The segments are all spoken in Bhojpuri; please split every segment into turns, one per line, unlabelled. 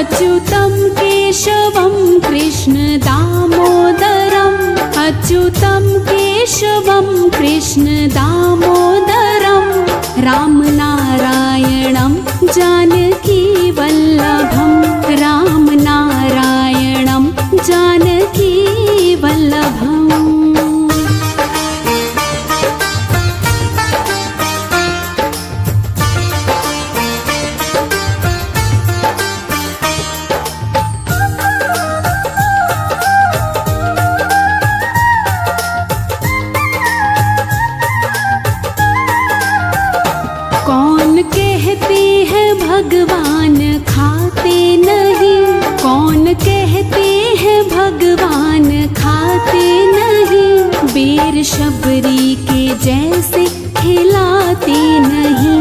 अच्युतं केशवं कृष्ण दामोदरम् अच्युतं केशवं कृष्ण दामोदरम् रामनारायणं जानकी वल्लभं रामनारायणं जानकी वल्लभम् कौन कहते हैं भगवान खाते नहीं कौन कहते हैं भगवान खाते नहीं बेर शबरी के जैसे खिलाते नहीं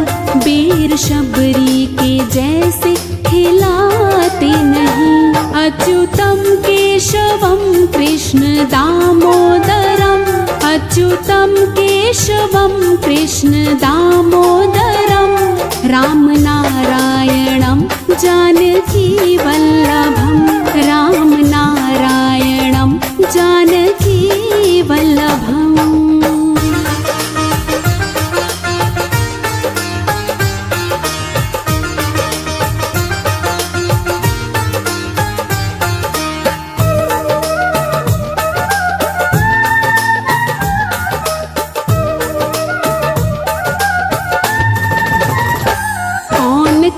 बेर शबरी के जैसे खिलाते नहीं अच्युतं केशवं कृष्ण दामोदरम् अच्युतं केशवं कृष्ण दामोदरम् रामनारायणं जानकी वल्लभं रामनारायणं जानकी वल्लभम्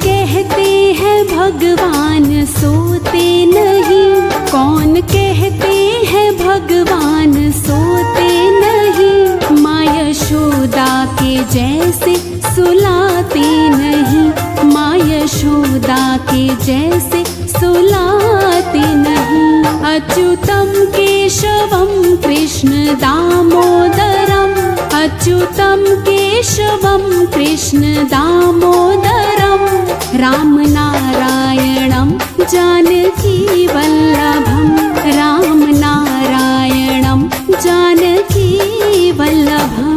कहते हैं भगवान सोते नहीं कौन कहते हैं भगवान सोते नहीं माँ यशोदा के जैसे सुलाते नहीं माँ यशोदा के जैसे सुलाते नहीं अच्युतं केशवं कृष्ण दामोदरम् अच्युतं केशवं कृष्ण दामोदरम् रामनारायणं जानकी वल्लभं रामनारायणं जानकी वल्लभम्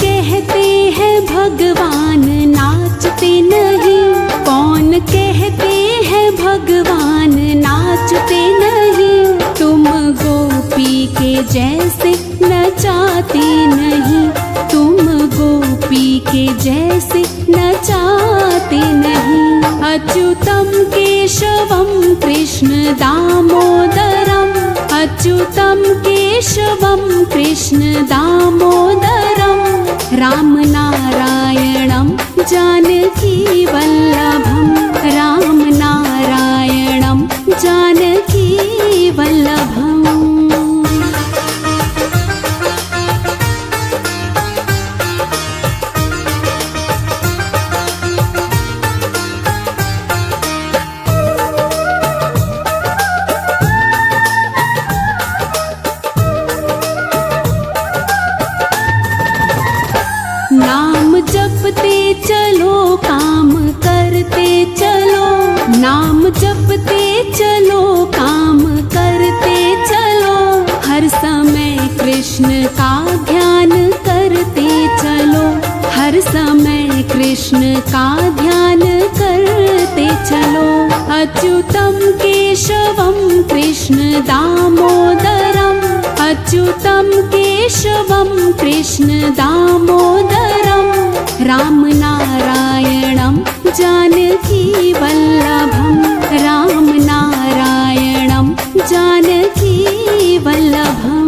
कहते हैं भगवान नाचते नहीं कौन कहते हैं भगवान नाचते नहीं तुम गोपी के जैसे नचाते नहीं तुम गोपी के जैसे नचाते नहीं अच्युतं केशवं कृष्ण दामोदरम् अच्युतं केशवं कृष्ण दामोदरम् रामनारायणं जानकी वल्लभं रामनारायणं जानकी वल्लभम् नाम जपते चलो काम करते चलो नाम जपते चलो काम करते चलो हर समय कृष्ण का ध्यान करते चलो हर समय कृष्ण का ध्यान करते चलो अच्युतं केशवं कृष्ण दामोदरम् अच्युतं केशवं कृष्ण दामोदरम् रामनारायणं जानकी वल्लभं रामनारायणं जानकी वल्लभम्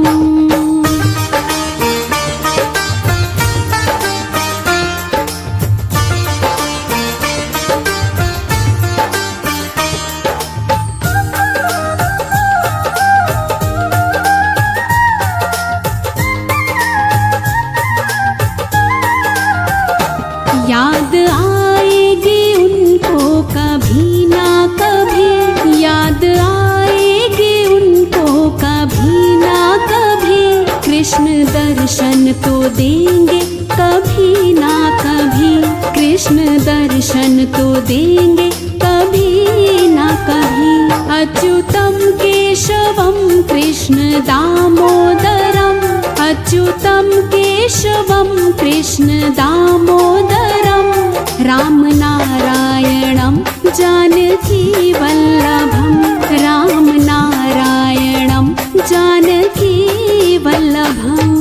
याद आएगी उनको कभी ना कभी याद आएगी उनको कभी ना कभी कृष्ण दर्शन तो देंगे कभी ना कभी, कृष्ण दर्शन तो देंगे कभी ना कभी। अच्युतम केशवम कृष्ण दामोदरम, अच्युतम केशवम कृष्ण दामोदरम, राम नारायणं जानकी वल्लभं, राम नारायणं जानकी वल्लभम्।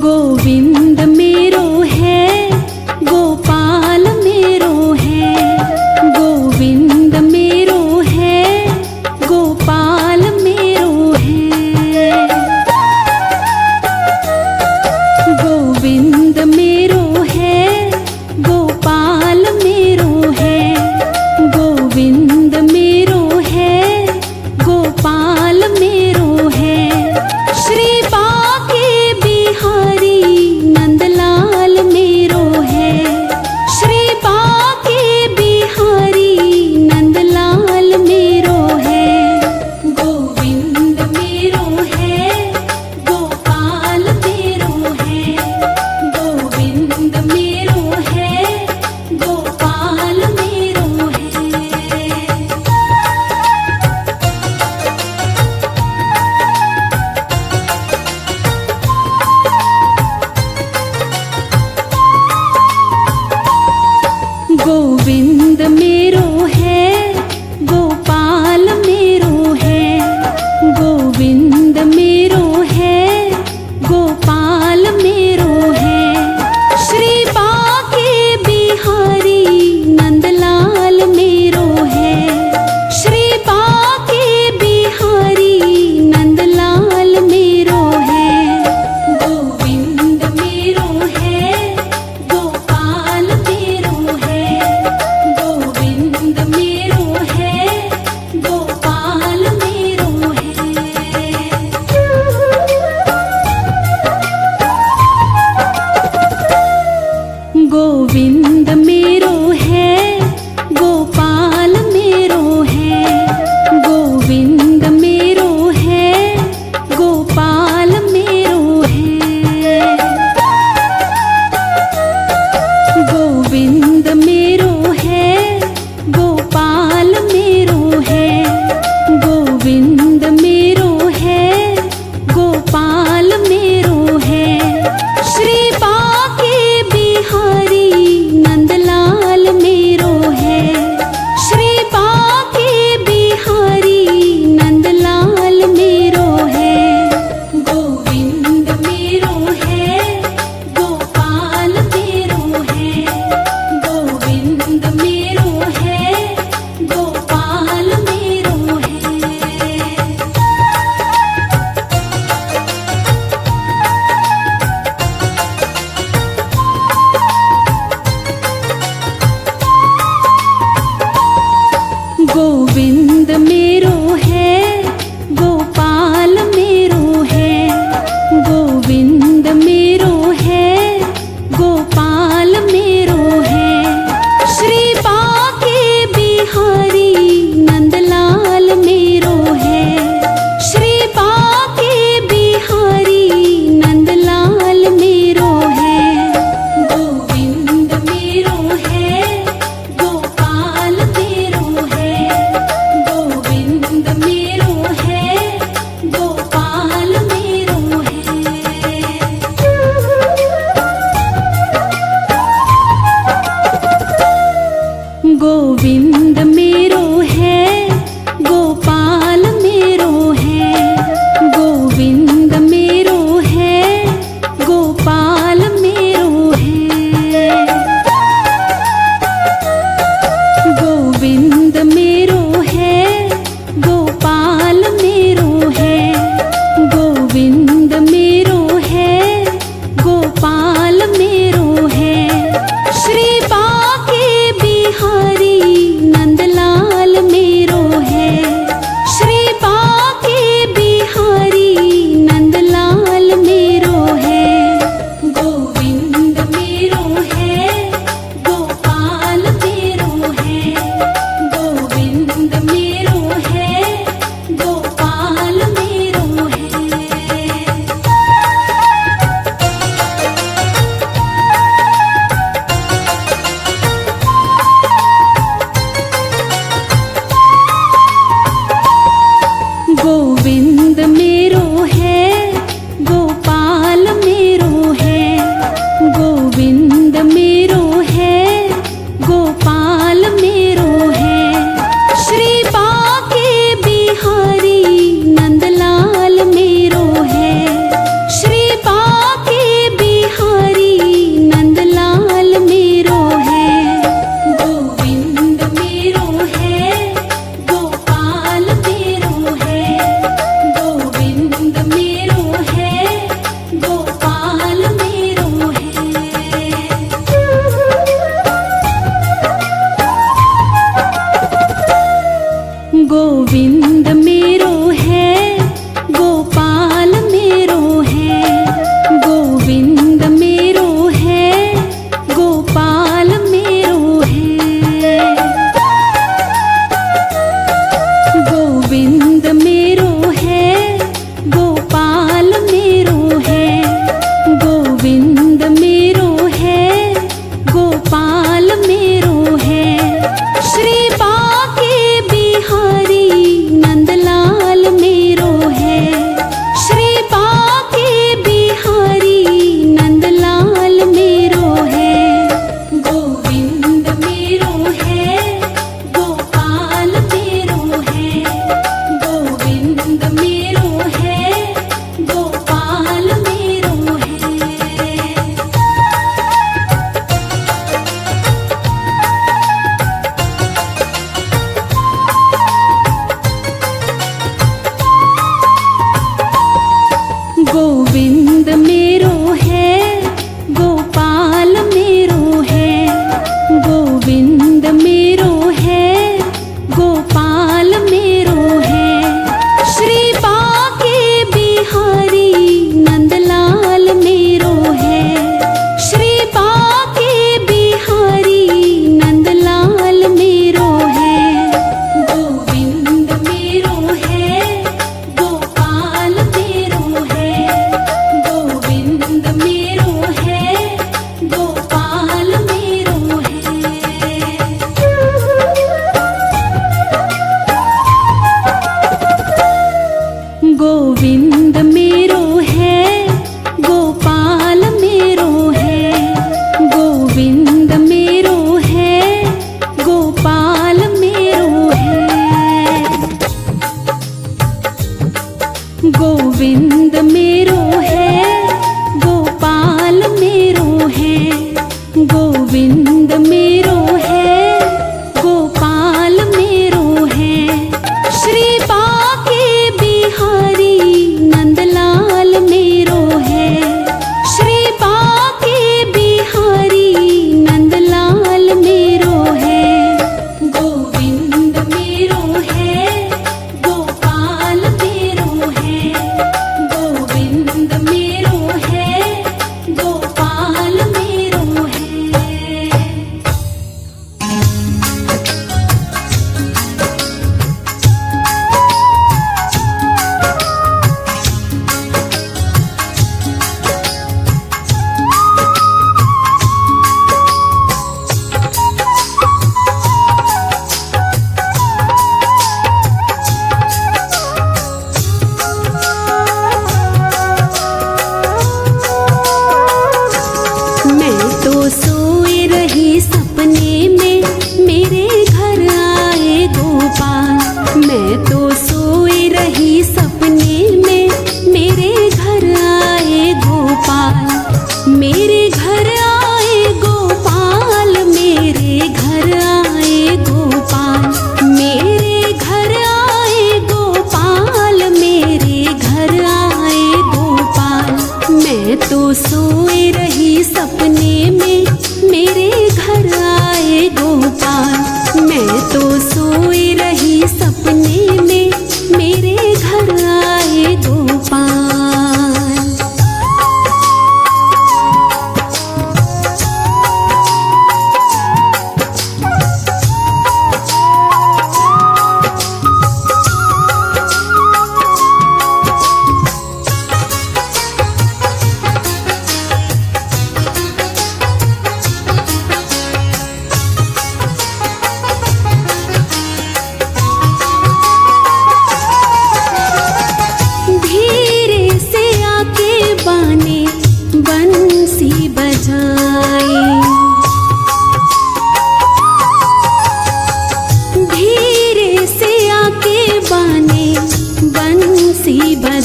गोविंद मेरो है, गोपाल मेरो है, गोविंद मेरो है, गोपाल मेरो है। गोविंद मेरो है, गोपाल मेरो है, गोविंद मेरो है, गोपाल मेरो है। श्री बाके बिहारी नंदलाल मेरो है, श्री बाके बिहारी नंदलाल मेरो है। गोविंद मेरो है, गोपाल मेरो है, गोविंद मेरो है, गोपाल मेरो है। गोविंद मेरो है, गोपाल मेरो है, गोविंद मेरो है, गोपाल मेरो है। श्री बाके बिहारी नंदलाल मेरो है, श्री बाके बिहारी नंदलाल मेरो है। गोविंद मेरो है, गोपाल मेरो है, गोविंद मेरो है, गोपाल मेरो है। गोविंद मेरो है, गोपाल मेरो है, गोविंद मेरो है, गोपाल मेरो है। गोविंद मेरो है, गोपाल मेरो है, गोविंद मेरो है, गोपाल मेरो है। श्री बाके बिहारी नंदलाल मेरो है, श्री बाके बिहारी नंदलाल मेरो है। गोविंद मेरो है, गोपाल मेरो है, गोविंद मेरो है, गोपाल मेरो है। गोविंद मेरो है, गोपाल मेरो है, गोविंद मेरो है, गोपाल मेरो है। श्री बाके बिहारी नंदलाल मेरो है, श्री बाके बिहारी नंदलाल मेरो है। गोविंद मेरो है, गोपाल मेरो है, गोविंद मेरो है, गोपाल मेरो है। गोविंद मेरो है, गोपाल मेरो है, गोविंद मेरो है, गोपाल मेरो है। गोविंद मेरो है, गोपाल मेरो है, गोविंद मेरो है, गोपाल मेरो है। श्री बाके बिहारी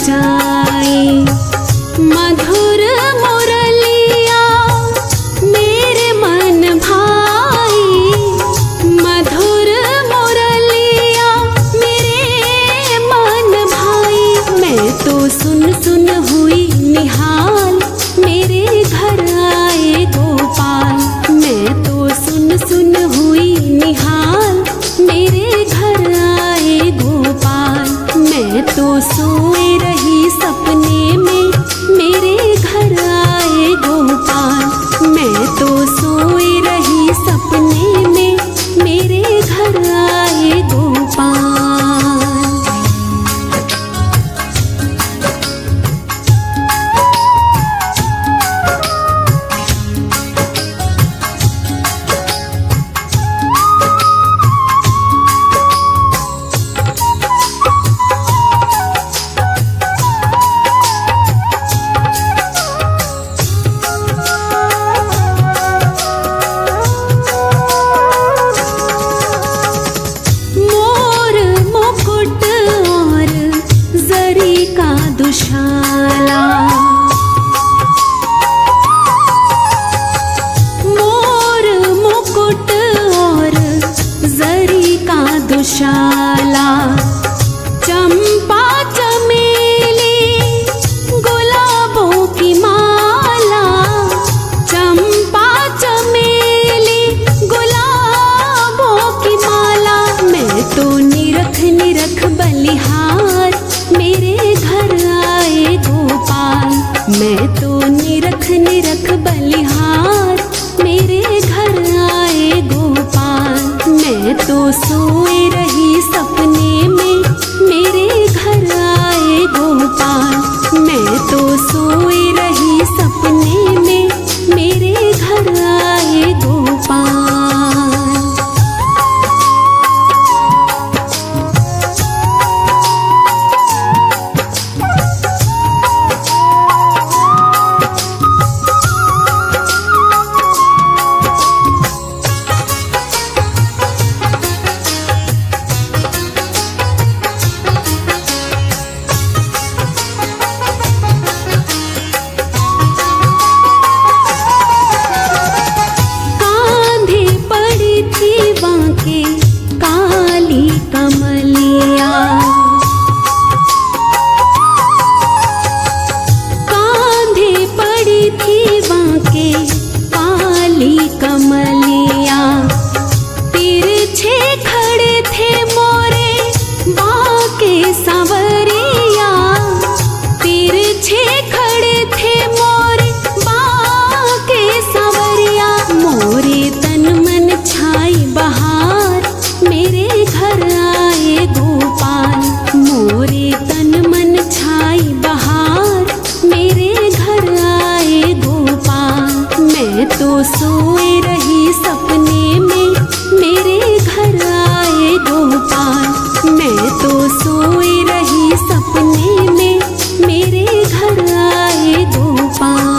जाए। मधुर मुरलिया मेरे मन भाई, मधुर मुरलिया मेरे मन भाई। मैं तो सुन सुन हुई निहाल, मेरे घर आए गोपाल। मैं तो सुन सुन हुई निहाल, मेरे घर आए गोपाल। मैं तो सोए रही सपने में, मेरे घर आए गोपाल। मैं तो सोए रही सपने में, मेरे घर आए गोपाल। दुशाला मोर मुकुट और जरी का दुशाला। चंपा चमेली गुलाबों की माला, चंपा चमेली गुलाबों की माला। मैं तो निरख निरख बलिहार, मेरे घर आए गोपाल। मैं तो निरख निरख बलिहार, मेरे घर आए गोपाल। मैं तो सोए रही सपने में, मेरे घर आए गोपाल। मैं तो सोए रही सपने में, मेरे घर आए गोपाल। काली कमलिया कांधे पड़ी थी बांके काली कमलिया। तिरछे खड़े थे मोरे बांके सांवरिया, तिरछे खड़े थे मोरे बांके सांवरिया। मोरे तन मन छाई बहार, मेरे घर आए गोपाल। मोरे तन मन छाई बहार, मेरे घर आए गोपाल। मैं तो सोए रही सपने में, मेरे घर आए गोपाल। मैं तो सोए रही सपने में, मेरे घर आए गोपाल।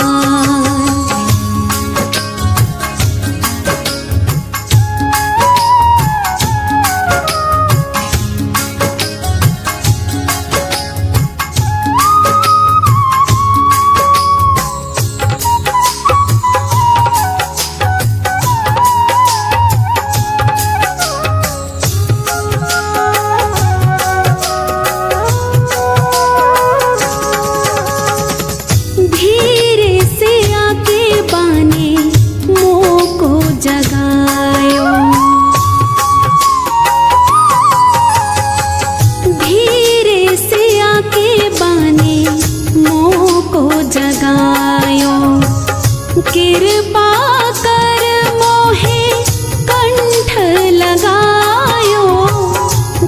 कृपा कर मोहे कंठ लगायो,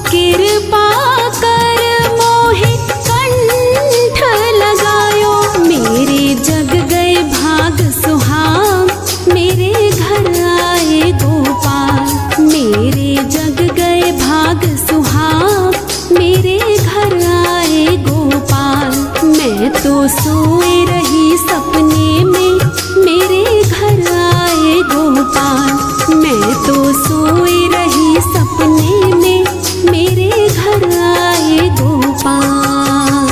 कृपा कर मोहे कंठ लगायो। मेरे जग गए भाग सुहाग, मेरे घर आए गोपाल। मेरे जग गए भाग सुहाग, मेरे घर आए गोपाल। मैं तो सोए रही सपने में, मेरे घर आए गोपाल। मैं तो सोए रही सपने में, मेरे घर आए गोपाल।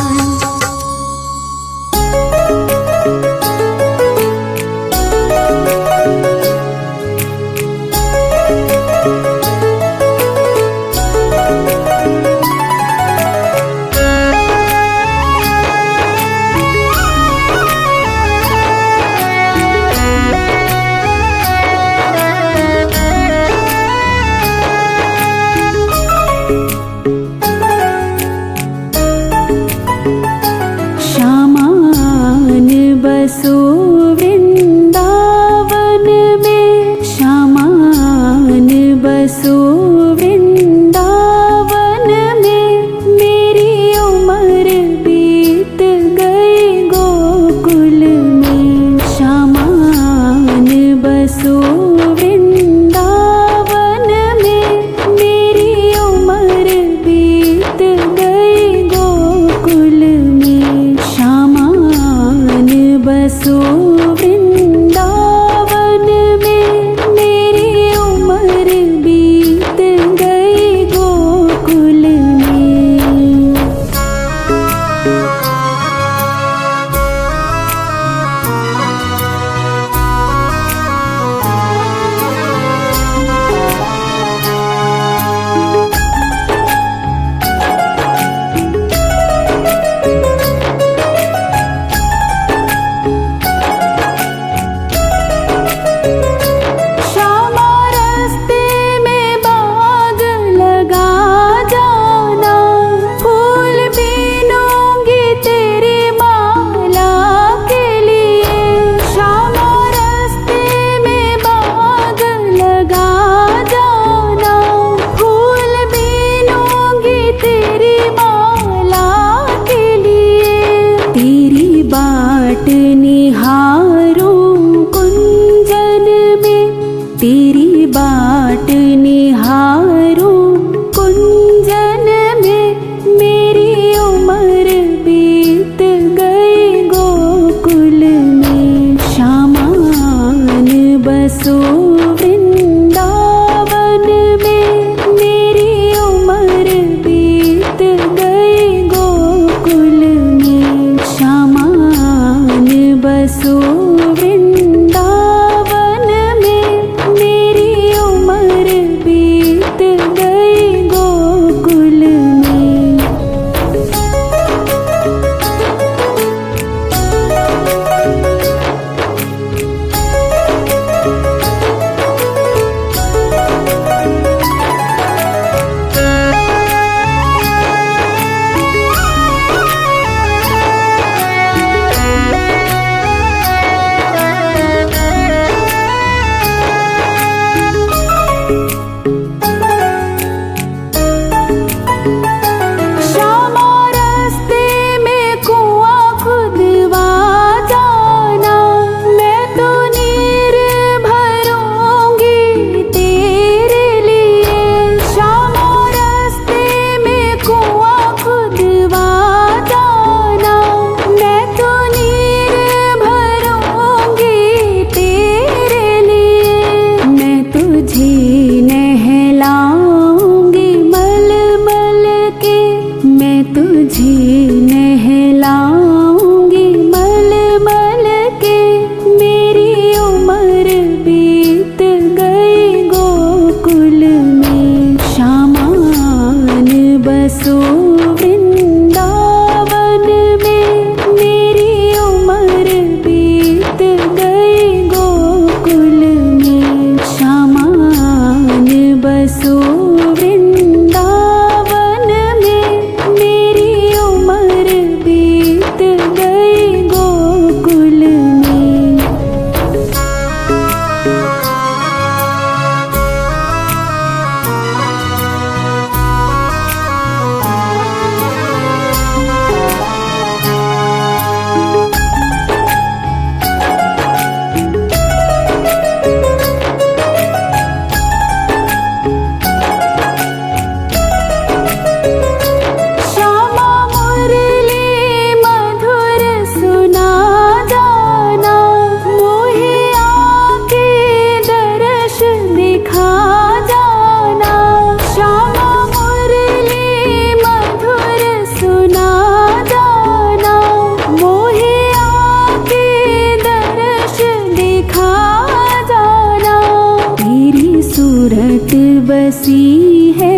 सूरत बसी है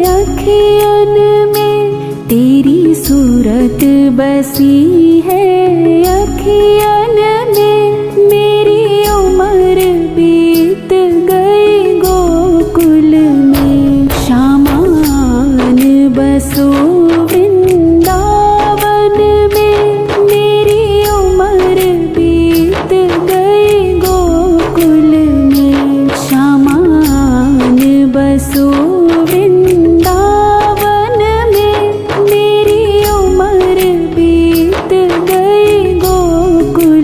अखियन में, तेरी सूरत बसी है अखियन में। मेरी उम्र बीत गई गोकुल में, शामान बसो वृंदावन में। मेरी उम्र बीत गई गोकुल में, शामान बसो वृंदावन में। मेरी उम्र बीत गई गोकुल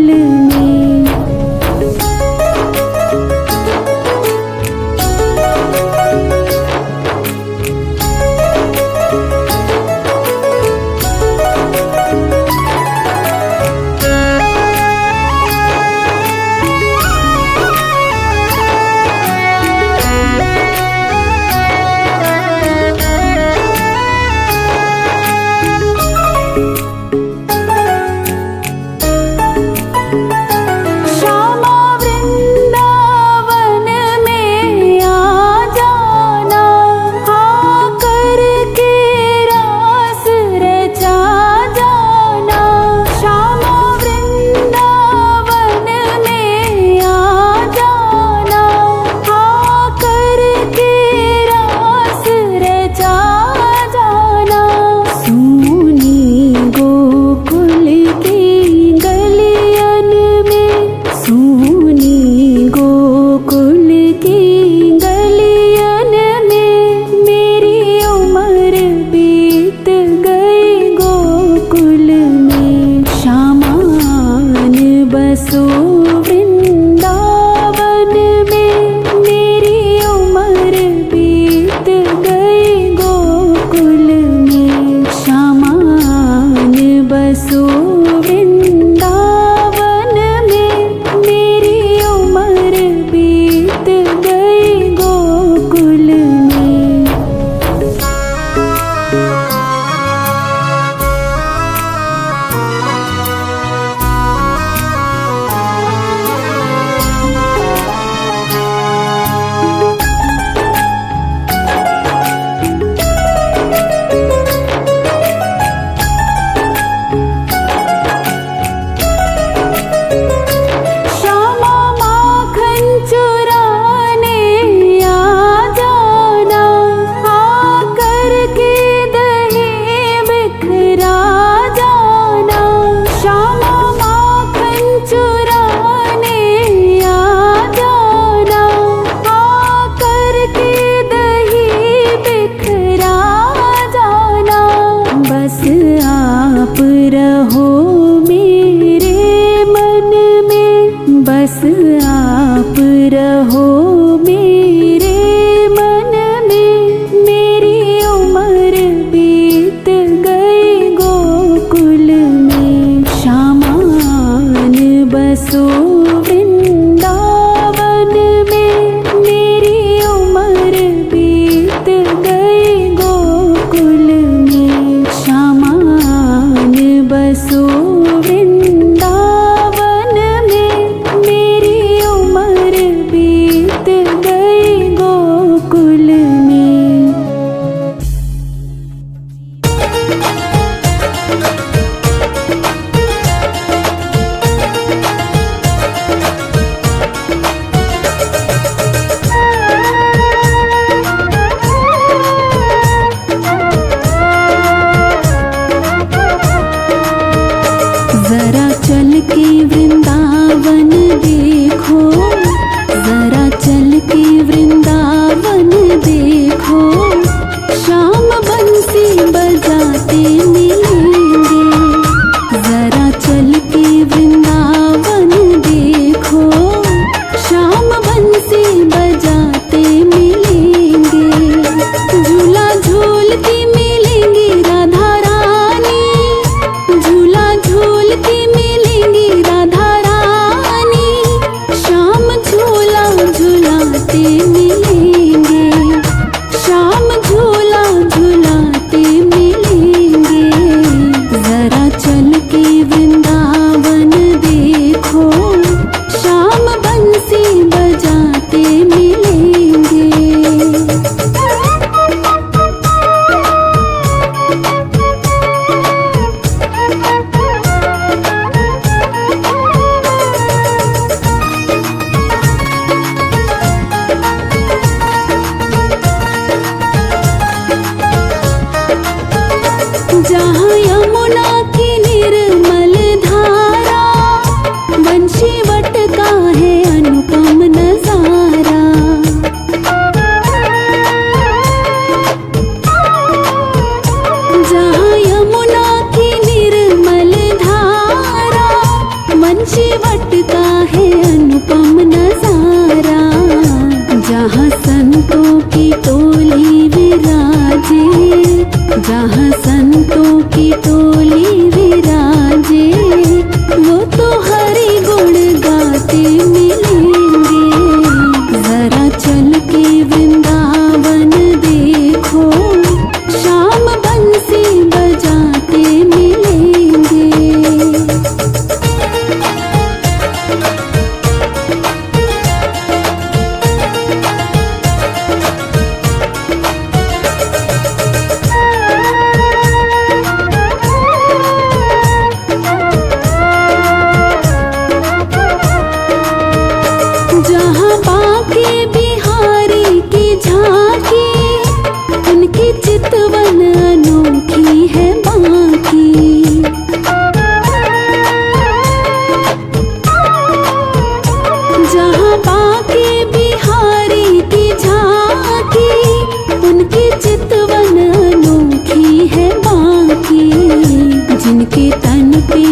संतों की टोली विराजे, जहाँ संतों की टोली विराजे, वो तो हरि गुण गाते मिलेंगे। जरा चल के वृंदावन देखो, श्याम बंसी बजाते मिलेंगे। जहाँ बाके बिहारी की झांकी, उनकी चितवन अनोखी है बाकी। जहाँ बाके बिहारी की झांकी, उनकी चितवन अनोखी है बाकी। जिनके तन पे